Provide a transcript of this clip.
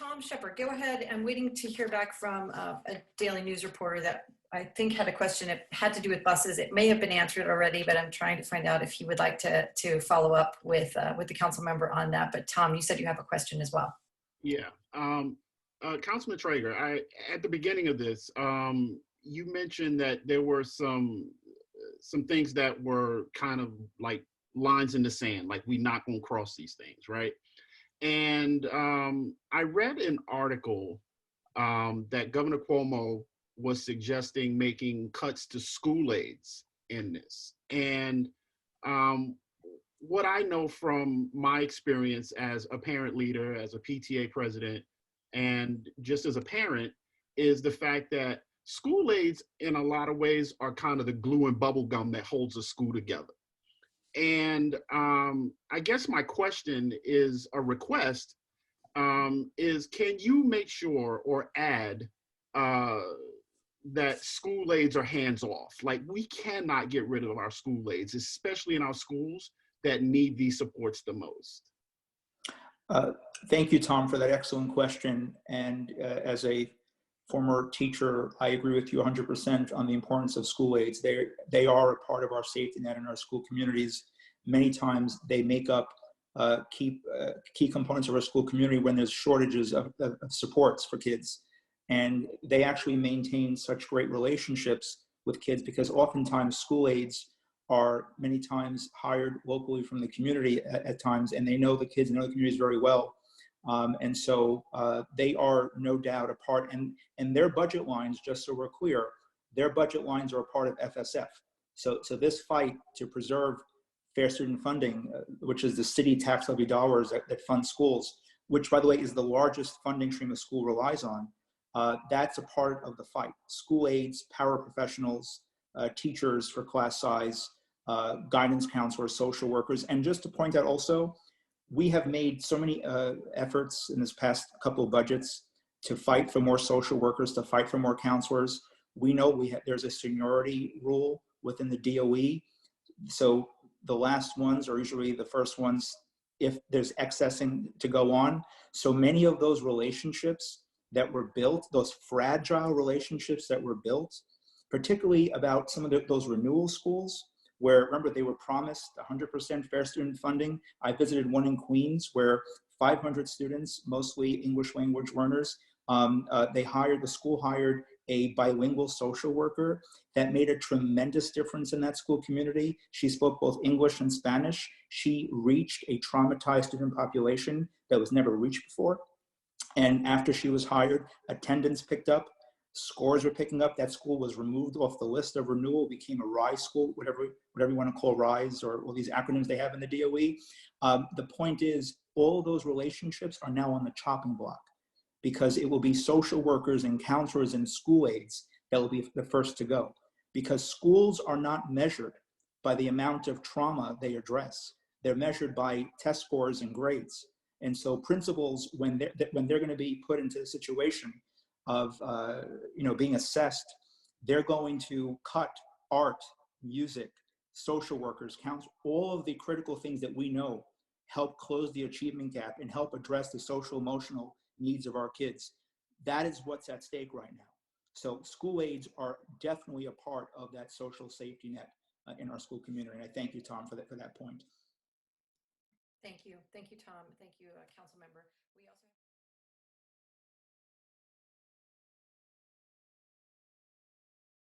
Tom Shepard, go ahead. I'm waiting to hear back from a Daily News reporter that I think had a question. It had to do with buses. It may have been answered already, but I'm trying to find out if he would like to follow up with the council member on that. But Tom, you said you have a question as well. Yeah. Councilman Treyger, at the beginning of this, you mentioned that there were some things that were kind of like lines in the sand, like we not gonna cross these things, right? And I read an article that Governor Cuomo was suggesting making cuts to school aids in this. And what I know from my experience as a parent leader, as a PTA president, and just as a parent, is the fact that school aids in a lot of ways are kind of the glue and bubble gum that holds a school together. And I guess my question is a request, is can you make sure or add that school aids are hands off? Like, we cannot get rid of our school aids, especially in our schools that need these supports the most. Thank you, Tom, for that excellent question. And as a former teacher, I agree with you 100% on the importance of school aids. They are a part of our safety net in our school communities. Many times they make up key components of our school community when there's shortages of supports for kids. And they actually maintain such great relationships with kids because oftentimes school aids are many times hired locally from the community at times, and they know the kids and know the communities very well. And so they are no doubt a part, and their budget lines, just so we're clear, their budget lines are a part of FSF. So this fight to preserve fair student funding, which is the city tax levy dollars that fund schools, which by the way is the largest funding stream a school relies on, that's a part of the fight. School aides, paraprofessionals, teachers for class size, guidance counselors, social workers. And just to point out also, we have made so many efforts in this past couple of budgets to fight for more social workers, to fight for more counselors. We know there's a seniority rule within the DOE. So the last ones are usually the first ones if there's excessing to go on. So many of those relationships that were built, those fragile relationships that were built, particularly about some of those renewal schools, where remember they were promised 100% fair student funding. I visited one in Queens where 500 students, mostly English language learners, the school hired a bilingual social worker that made a tremendous difference in that school community. She spoke both English and Spanish. She reached a traumatized student population that was never reached before. And after she was hired, attendance picked up, scores were picking up. That school was removed off the list of renewal, became a RISE school, whatever you want to call RISE, or all these acronyms they have in the DOE. The point is, all those relationships are now on the chopping block because it will be social workers and counselors and school aides that will be the first to go, because schools are not measured by the amount of trauma they address. They're measured by test scores and grades. And so principals, when they're going to be put into a situation of being assessed, they're going to cut art, music, social workers, counsel, all of the critical things that we know help close the achievement gap and help address the social emotional needs of our kids. That is what's at stake right now. So school aides are definitely a part of that social safety net in our school community. And I thank you, Tom, for that point. Thank you, Tom. Thank you, Council Member. We also